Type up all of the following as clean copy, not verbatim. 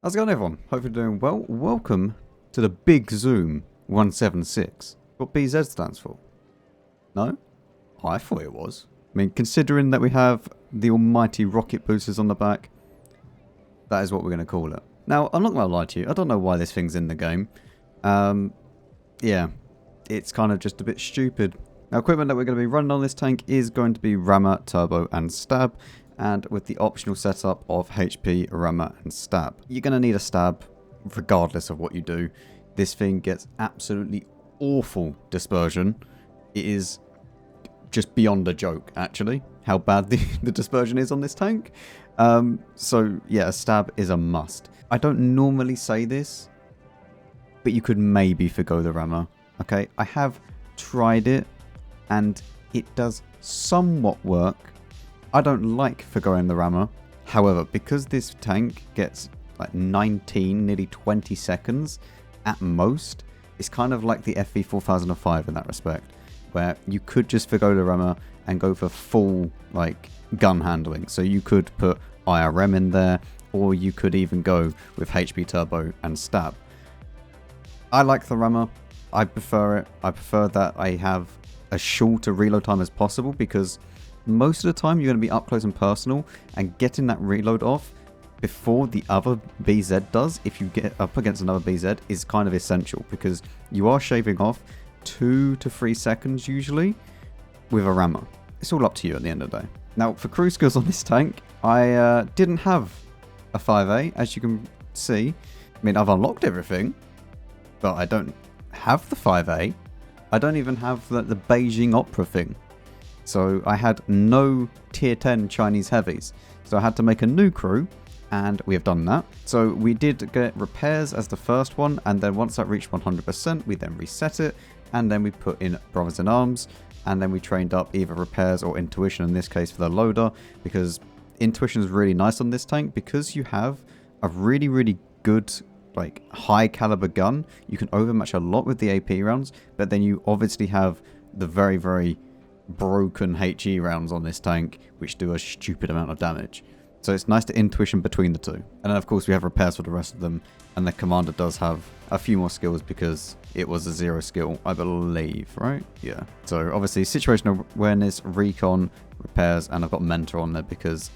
How's it going, everyone? Hope you're doing well. Welcome to the Big Zoom 176. What BZ stands for? No? I thought it was. I mean, considering that we have the almighty rocket boosters on the back, that is what we're going to call it. Now, I'm not going to lie to you. I don't know why this thing's in the game. Yeah, it's kind of just a bit stupid. Now, equipment that we're going to be running on this tank is going to be rammer, turbo, and stab, and with the optional setup of HP, rammer, and stab. You're going to need a stab regardless of what you do. This thing gets absolutely awful dispersion. It is just beyond a joke, actually, how bad the dispersion is on this tank. So, yeah, a stab is a must. I don't normally say this, but you could maybe forgo the rammer. Okay, I have tried it, and it does somewhat work. I don't like forgoing the rammer. However, because this tank gets like 19, nearly 20 seconds at most, it's kind of like the FV4005 in that respect, where you could just forgo the rammer and go for full like gun handling. So you could put IRM in there, or you could even go with HP turbo and stab. I like the rammer. I prefer it. I prefer that I have as short a reload time as possible, because most of the time you're going to be up close and personal, and getting that reload off before the other BZ does, if you get up against another BZ, is kind of essential, because you are shaving off 2 to 3 seconds usually with a rammer. It's all up to you at the end of the day. Now, for crew skills on this tank, I didn't have a 5A, as you can see. I mean, I've unlocked everything, but I don't have the 5A. I don't even have the Beijing Opera thing. So I had no tier 10 Chinese heavies. So I had to make a new crew, and we have done that. So we did get repairs as the first one, and then once that reached 100%, we then reset it, and then we put in brothers in arms, and then we trained up either repairs or intuition, in this case for the loader, because intuition is really nice on this tank, because you have a really, really good like high caliber gun. You can overmatch a lot with the AP rounds, but then you obviously have the very, very broken HE rounds on this tank, which do a stupid amount of damage. So it's nice to intuition between the two. And then of course we have repairs for the rest of them, and the commander does have a few more skills because it was a 0 skill, I believe, right? Yeah. So obviously situational awareness, recon, repairs, and I've got mentor on there because,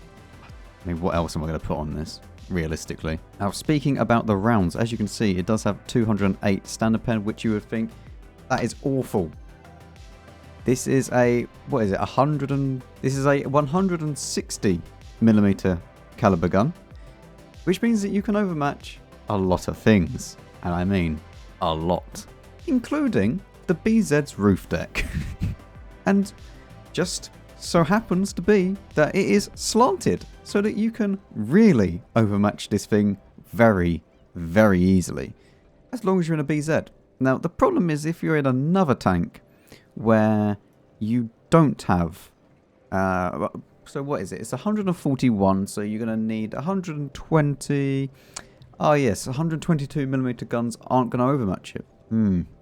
I mean, what else am I going to put on this realistically? Now, speaking about the rounds, as you can see, it does have 208 standard pen, which you would think that is awful. This is a, what is it, this is a 160mm caliber gun, which means that you can overmatch a lot of things, and I mean a lot, including the BZ's roof deck. And just so happens to be that it is slanted, so that you can really overmatch this thing very, very easily, as long as you're in a BZ. Now, the problem is if you're in another tank where you don't have, so what is it? It's 141, so you're going to need 120, oh yes, 122mm guns aren't going to overmatch it.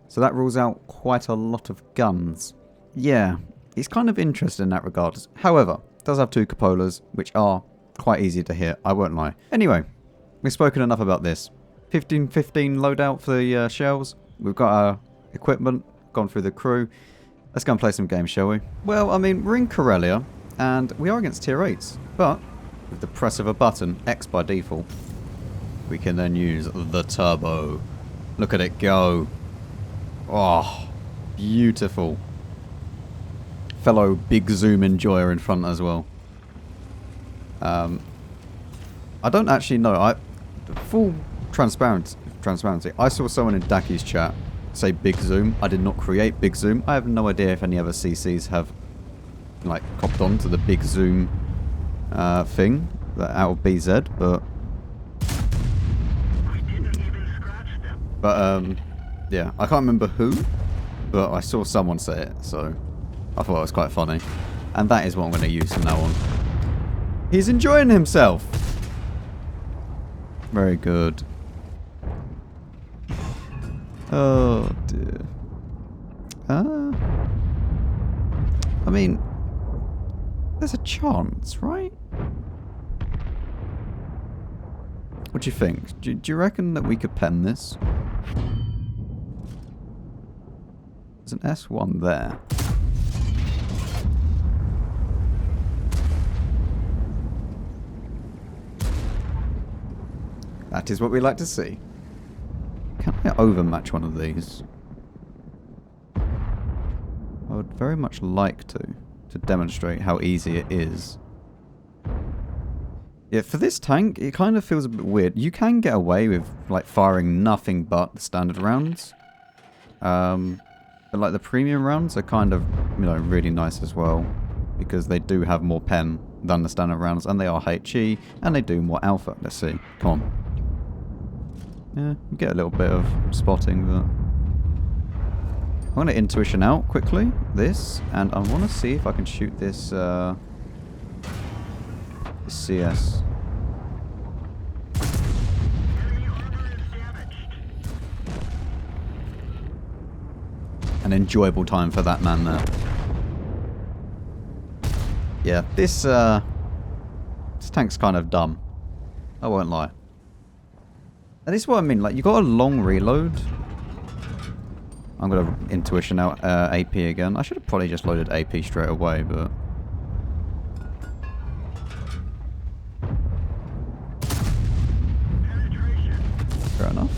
So that rules out quite a lot of guns. Yeah, it's kind of interesting in that regard. However, it does have 2 cupolas, which are quite easy to hit, I won't lie. Anyway, we've spoken enough about this. 15-15 loadout for the shells. We've got our equipment, gone through the crew. Let's go and play some games, shall we? Well, I mean, we're in Karelia, and we are against tier 8s, but with the press of a button, X by default, we can then use the turbo. Look at it go. Oh, beautiful. Fellow big zoom enjoyer in front as well. I don't actually know. Full transparency. I saw someone in Ducky's chat say big zoom. I did not create big zoom. I have no idea if any other CCs have like copped on to the big zoom thing out of BZ, but yeah, I can't remember who, but I saw someone say it, so I thought it was quite funny, and that is what I'm going to use from now on. He's enjoying himself. Very good. Oh dear. I mean, there's a chance, right? What do you think? Do you reckon that we could pen this? There's an S1 there. That is what we like to see. Can I overmatch one of these? I would very much like to demonstrate how easy it is. Yeah, for this tank, it kind of feels a bit weird. You can get away with, like, firing nothing but the standard rounds. But, like, the premium rounds are kind of, you know, really nice as well. Because they do have more pen than the standard rounds. And they are HE. And they do more alpha. Let's see. Come on. Yeah, we get a little bit of spotting, but... I'm going to intuition out quickly. This. And I want to see if I can shoot this, CS. An enjoyable time for that man there. Yeah, this tank's kind of dumb. I won't lie. And this is what I mean, like, you got a long reload. I'm gonna intuition out AP again. I should have probably just loaded AP straight away, but... Fair enough.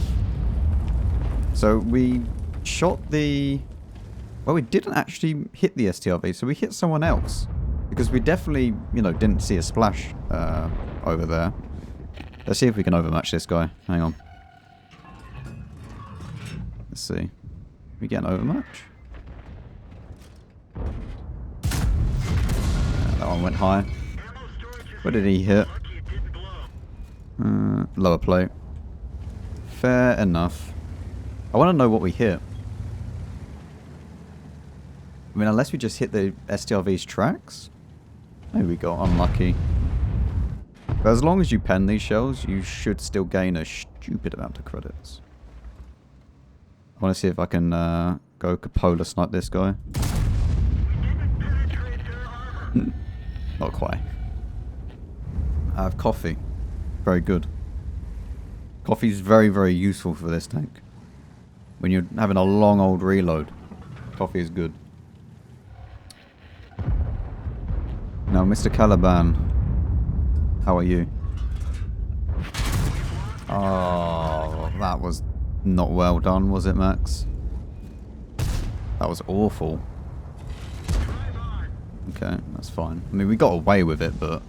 So we shot the... Well, we didn't actually hit the STRV, so we hit someone else. Because we definitely, you know, didn't see a splash over there. Let's see if we can overmatch this guy. Hang on. Let's see. We get an overmatch? That one went high. Where did he hit? Lower plate. Fair enough. I want to know what we hit. I mean, unless we just hit the STRV's tracks? Maybe we got unlucky. But as long as you pen these shells, you should still gain a stupid amount of credits. I want to see if I can go Cupola snipe this guy. Not quite. I have coffee. Very good. Coffee's very, very useful for this tank. When you're having a long old reload, coffee is good. Now, Mr. Caliban, how are you? Oh, that was not well done, was it, Max? That was awful. Okay, that's fine. I mean, we got away with it, but...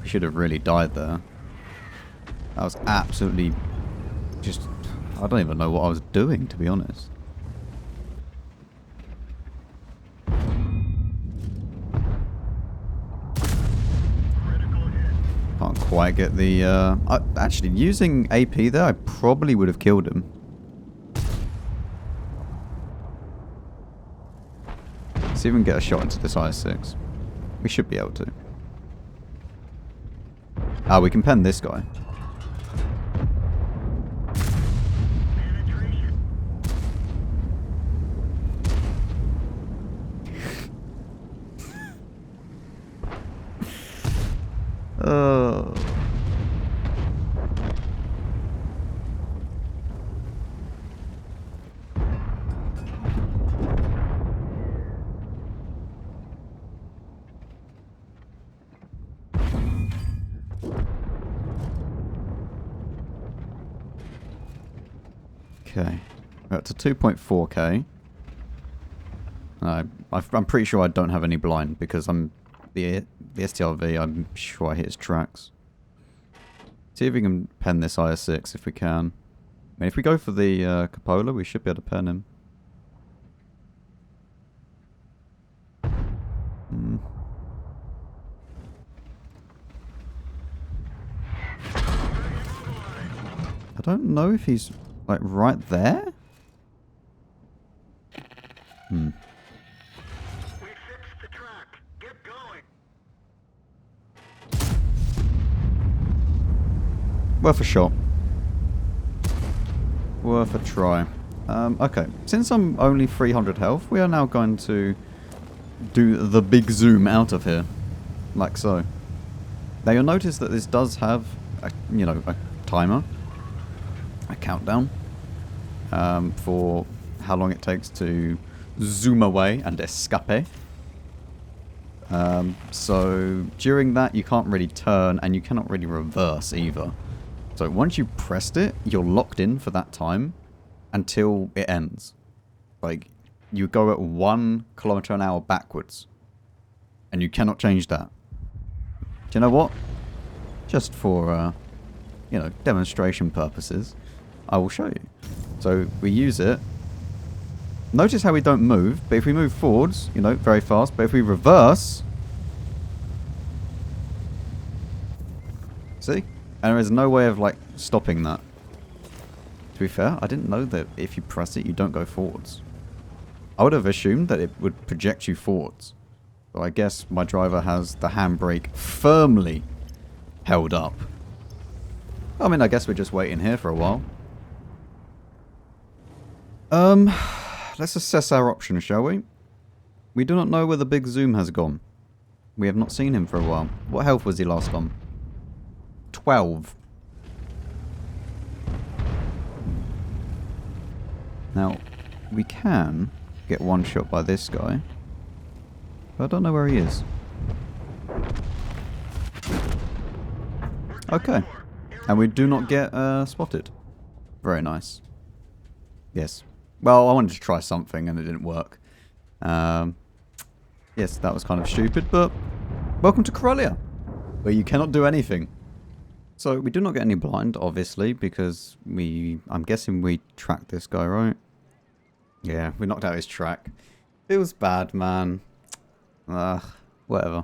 we should have really died there. That was absolutely... just... I don't even know what I was doing, to be honest. Can't quite get the... actually, using AP there, I probably would have killed him. Let's see if we can get a shot into this IS-6. We should be able to. Ah, we can pen this guy. Okay, we're up to 2.4k. I'm pretty sure I don't have any blind because I'm the STRV. I'm sure I hit his tracks. See if we can pen this IS-6 if we can. I mean, if we go for the Cupola, we should be able to pen him. I don't know if he's... like, right there? We fixed the track. Get going. Worth a shot. Worth a try. Okay. Since I'm only 300 health, we are now going to do the big zoom out of here. Like so. Now you'll notice that this does have, a timer, a countdown, for how long it takes to zoom away and escape. So during that you can't really turn and you cannot really reverse either. So once you pressed it, you're locked in for that time until it ends. Like, you go at 1 kilometer an hour backwards. And you cannot change that. Do you know what? Just for, demonstration purposes, I will show you. So we use it. Notice how we don't move, but if we move forwards, very fast, but if we reverse... See? And there is no way of, stopping that. To be fair, I didn't know that if you press it, you don't go forwards. I would have assumed that it would project you forwards. So I guess my driver has the handbrake firmly held up. I mean, I guess we're just waiting here for a while. Let's assess our options, shall we? We do not know where the big zoom has gone. We have not seen him for a while. What health was he last on? 12. Now, we can get one shot by this guy. But I don't know where he is. Okay. And we do not get spotted. Very nice. Yes. Well, I wanted to try something and it didn't work. Yes, that was kind of stupid, but welcome to Karelia, where you cannot do anything. So we do not get any blind, obviously, because I'm guessing we tracked this guy, right? Yeah, we knocked out his track. Feels bad, man. Whatever.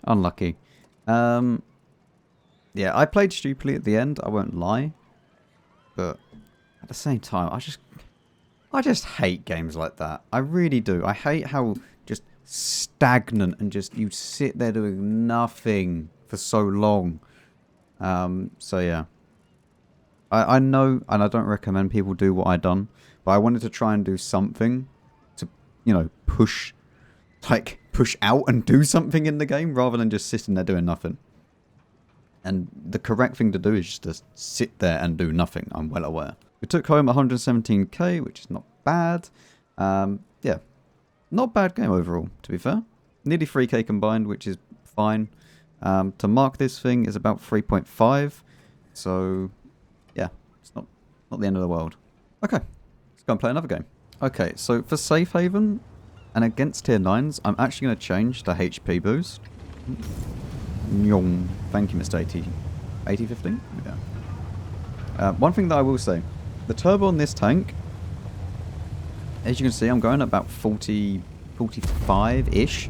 Unlucky. Yeah, I played stupidly at the end, I won't lie. But at the same time, I just hate games like that. I really do. I hate how just stagnant and just you sit there doing nothing for so long. So yeah. I know, and I don't recommend people do what I done, but I wanted to try and do something to, push out and do something in the game rather than just sitting there doing nothing. And the correct thing to do is just to sit there and do nothing, I'm well aware. We took home 117k, which is not bad. Yeah, not bad game overall, to be fair. Nearly 3k combined, which is fine. To mark this thing is about 3.5. So, yeah, it's not the end of the world. Okay, let's go and play another game. Okay, so for Safe Haven and against tier 9s, I'm actually going to change to HP boost. Thank you, Mr. 8015? Yeah. One thing that I will say, the turbo on this tank, as you can see, I'm going at about 45-ish.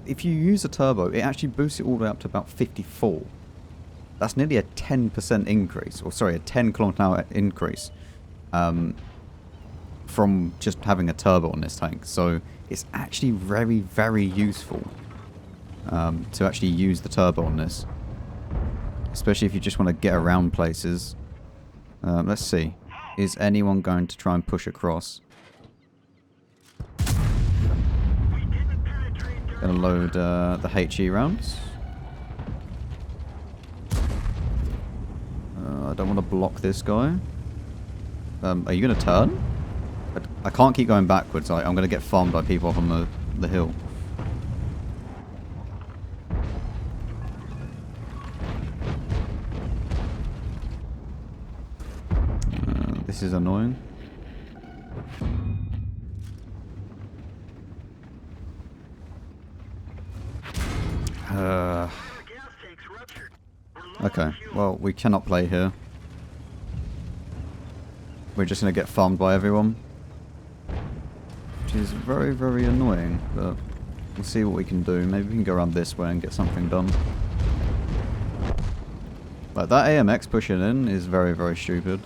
If you use a turbo, it actually boosts it all the way up to about 54. That's nearly a 10% increase, or sorry, a 10 km/h increase from just having a turbo on this tank. So it's actually very, very useful to actually use the turbo on this. Especially if you just want to get around places. Let's see. Is anyone going to try and push across? Gonna load the HE rounds. I don't want to block this guy. Are you going to turn? I can't keep going backwards. I'm going to get farmed by people up on the hill. This is annoying. Okay, well, we cannot play here. We're just going to get farmed by everyone. Which is very, very annoying, but we'll see what we can do. Maybe we can go around this way and get something done. Like, that AMX pushing in is very, very stupid.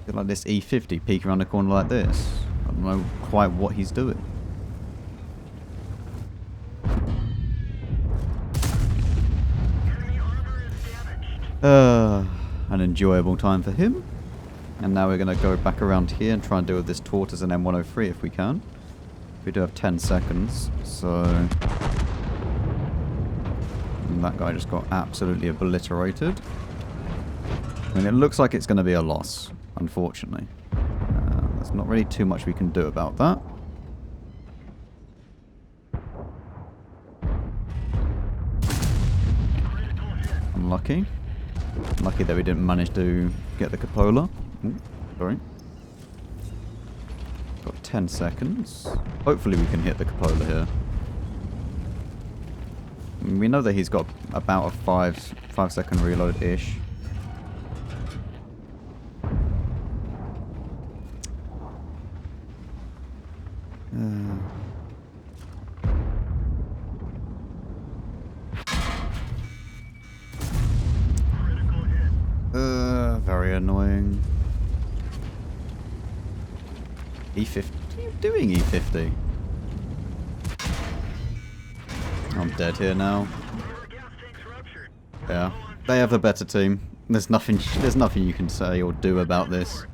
Like this E50 peek around the corner like this. I don't know quite what he's doing. an enjoyable time for him. And now we're going to go back around here and try and deal with this tortoise and M103 if we can. We do have 10 seconds, so... And that guy just got absolutely obliterated. I mean, it looks like it's going to be a loss, unfortunately. There's not really too much we can do about that. Unlucky. Lucky that we didn't manage to get the cupola. Ooh, sorry. Got 10 seconds. Hopefully we can hit the cupola here. We know that he's got about a 5 second reload-ish. Very annoying. E50? What are you doing, E50? I'm dead here now. Yeah, they have the better team. There's nothing you can say or do about this.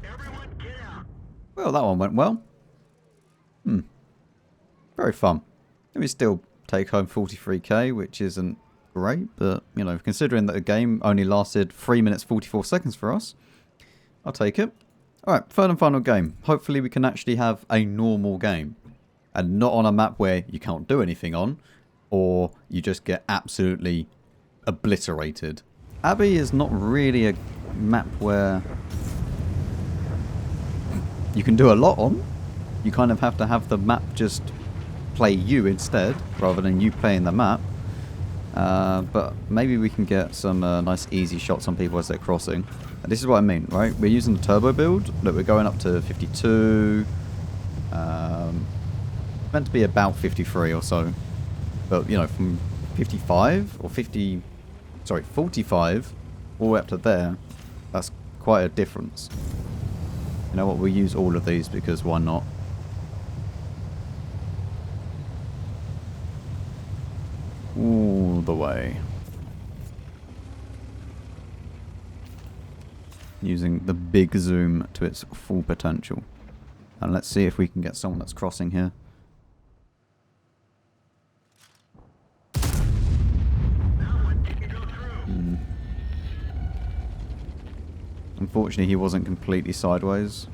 Well, that one went well. Very fun. We still take home 43k, which isn't great, but, you know, considering that the game only lasted 3 minutes 44 seconds for us, I'll take it. Alright, third and final game. Hopefully we can actually have a normal game. And not on a map where you can't do anything on, or you just get absolutely obliterated. Abbey is not really a map where you can do a lot on. You kind of have to have the map just play you instead, rather than you playing the map. But maybe we can get some nice easy shots on people as they're crossing. And this is what I mean, right? We're using the turbo build. Look, we're going up to 52. Meant to be about 53 or so. But, you know, from 55 or 50... Sorry, 45 all the way up to there. That's quite a difference. You know what? We'll use all of these because why not? All the way. Using the big zoom to its full potential. And let's see if we can get someone that's crossing here. Unfortunately, he wasn't completely sideways.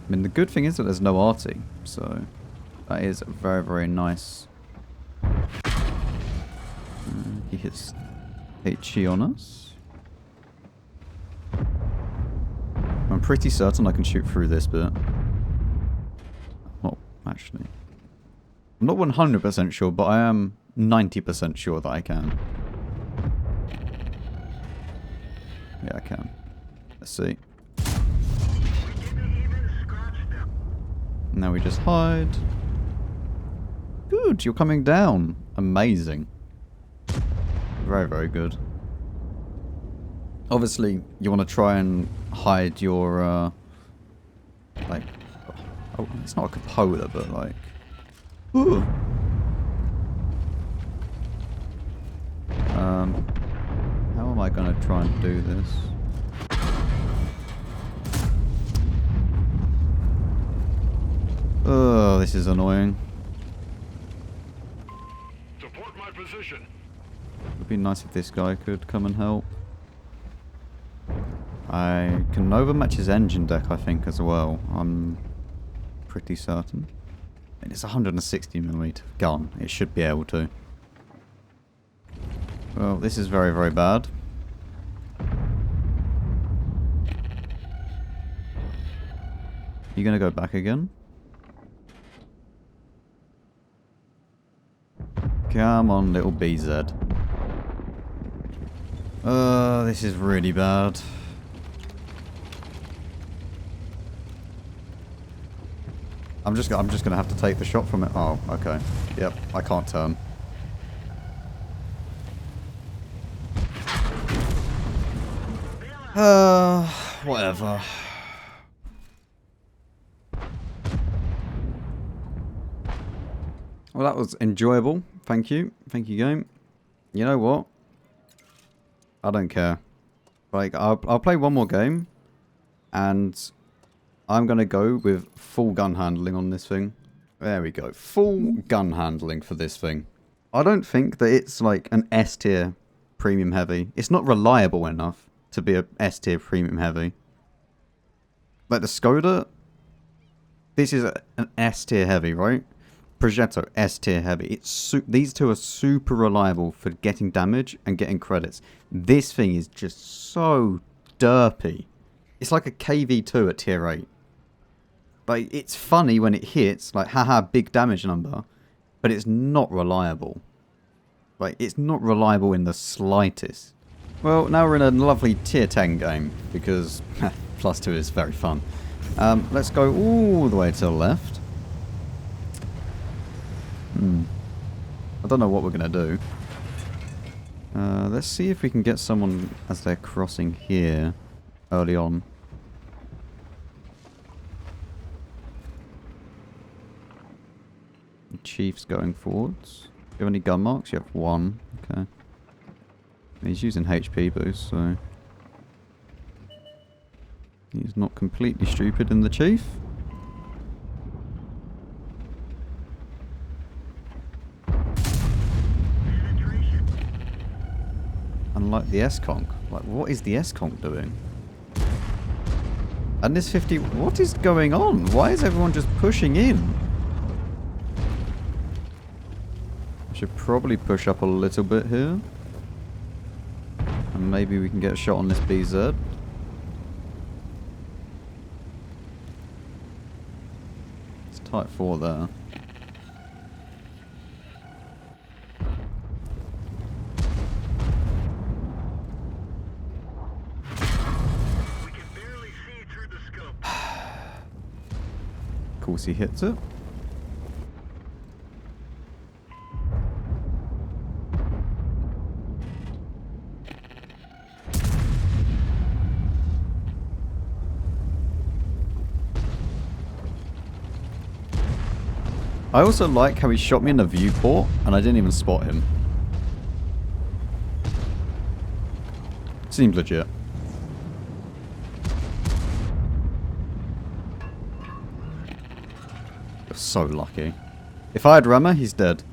I mean, the good thing is that there's no RT, so that is very, very nice. He hits HE on us. I'm pretty certain I can shoot through this bit. Well, actually, I'm not 100% sure, but I am 90% sure that I can. Yeah, I can. Let's see. Now we just hide. Good, you're coming down. Amazing. Very, very good. Obviously, you want to try and hide your, like... Oh, it's not a cupola, but like... Ooh. How am I going to try and do this? Oh, this is annoying. Support my position. It would be nice if this guy could come and help. I can overmatch his engine deck, I think, as well. I'm pretty certain. And it's a 160mm gun. It should be able to. Well, this is very, very bad. You gonna go back again? Come on, little BZ. This is really bad. I'm just gonna have to take the shot from it. Oh, okay. Yep, I can't turn. Whatever. Well, that was enjoyable. Thank you. Thank you, game. You know what? I don't care. Like, I'll play one more game, and I'm going to go with full gun handling on this thing. There we go. Full gun handling for this thing. I don't think that it's like an S tier premium heavy. It's not reliable enough to be a S tier premium heavy. Like the Skoda, this is an S tier heavy, right? Progetto, S tier heavy. These two are super reliable for getting damage and getting credits. This thing is just so derpy. It's like a KV2 at tier 8. Like, it's funny when it hits, like, haha, big damage number, but it's not reliable. Like, it's not reliable in the slightest. Well, now we're in a lovely tier 10 game, because +2 is very fun. Let's go all the way to the left. I don't know what we're going to do. Let's see if we can get someone as they're crossing here early on. The Chief's going forwards. Do you have any gun marks? You have one. Okay. He's using HP boost, so he's not completely stupid in the Chief. Unlike the S-Conk. Like, what is the S-Conk doing? And this 50... What is going on? Why is everyone just pushing in? I should probably push up a little bit here. And maybe we can get a shot on this BZ. It's type 4 there. Of course he hits it. I also like how he shot me in the viewport and I didn't even spot him. Seems legit. You're so lucky. If I had rammer, he's dead.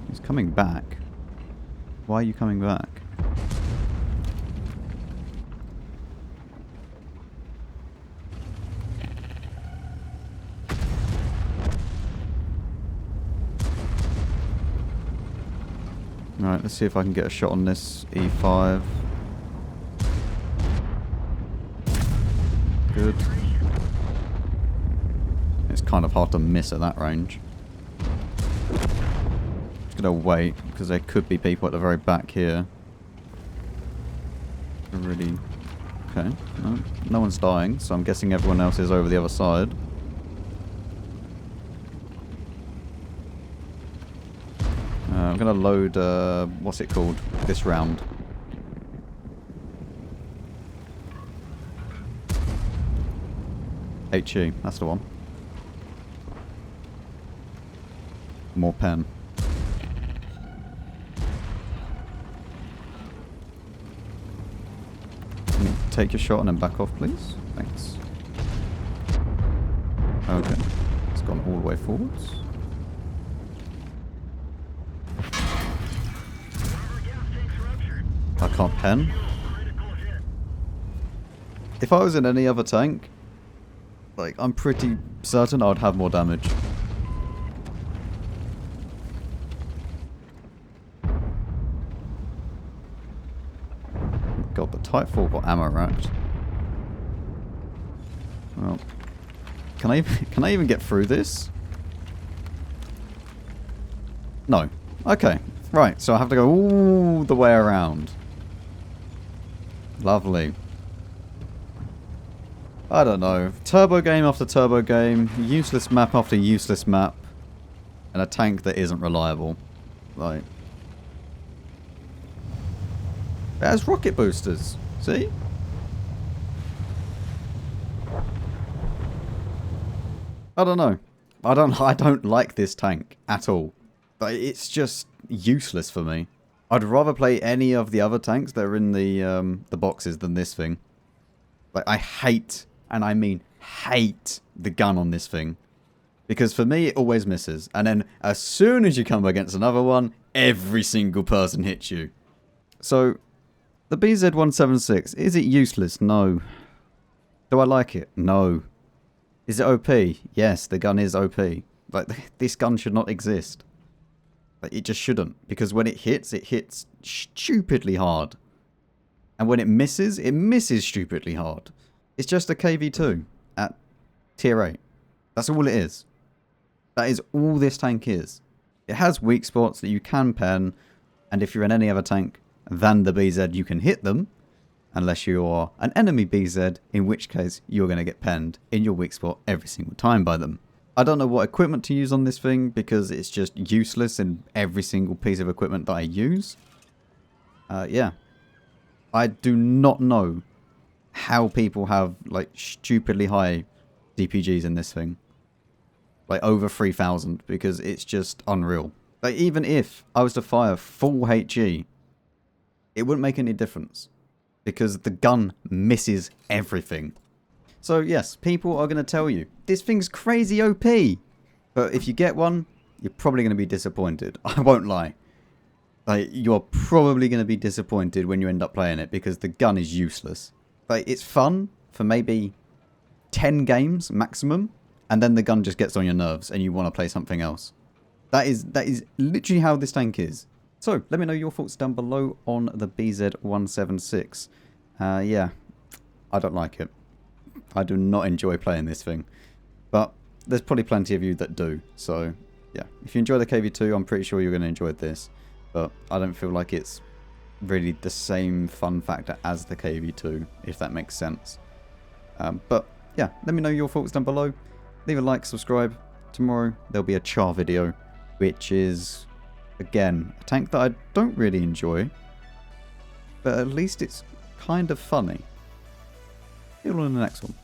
He's coming back. Why are you coming back? Alright, let's see if I can get a shot on this E5. Good. It's kind of hard to miss at that range. Just gonna wait, because there could be people at the very back here. Really... Okay. No one's dying, so I'm guessing everyone else is over the other side. I'm gonna load, what's it called? This round. HE, that's the one. More pen. Can you take your shot and then back off, please? Thanks. Okay. It's gone all the way forwards. I can't pen. If I was in any other tank, like, I'm pretty certain I would have more damage. God, the Type 4 got ammo racked. Well, can I even get through this? No. Okay. Right, so I have to go all the way around. Lovely. I don't know. Turbo game after turbo game. Useless map after useless map. And a tank that isn't reliable. Like... It has rocket boosters. See? I don't know. I don't like this tank at all. But it's just useless for me. I'd rather play any of the other tanks that are in the boxes than this thing. Like, I hate, and I mean hate, the gun on this thing. Because for me, it always misses. And then as soon as you come against another one, every single person hits you. So, the BZ176, is it useless? No. Do I like it? No. Is it OP? Yes, the gun is OP. Like, this gun should not exist. Like, it just shouldn't. Because when it hits stupidly hard. And when it misses stupidly hard. It's just a KV2 at tier 8. That's all it is. That is all this tank is. It has weak spots that you can pen, and if you're in any other tank than the BZ, you can hit them, unless you're an enemy BZ, in which case you're going to get penned in your weak spot every single time by them. I don't know what equipment to use on this thing, because it's just useless in every single piece of equipment that I use. Yeah. I do not know how people have, like, stupidly high DPGs in this thing. Like, over 3,000, because it's just unreal. Like, even if I was to fire full HE, it wouldn't make any difference. Because the gun misses everything. So, yes, people are going to tell you, this thing's crazy OP. But if you get one, you're probably going to be disappointed. I won't lie. Like, you're probably going to be disappointed when you end up playing it, because the gun is useless. Like, it's fun for maybe 10 games maximum. And then the gun just gets on your nerves and you want to play something else. That is literally how this tank is. So, let me know your thoughts down below on the BZ176. Yeah, I don't like it. I do not enjoy playing this thing. But there's probably plenty of you that do. So, yeah, if you enjoy the KV2, I'm pretty sure you're going to enjoy this. But I don't feel like it's really the same fun factor as the KV2, if that makes sense. But, yeah, let me know your thoughts down below. Leave a like, subscribe. Tomorrow there'll be a char video, which is, again, a tank that I don't really enjoy, but at least it's kind of funny. See you all in the next one.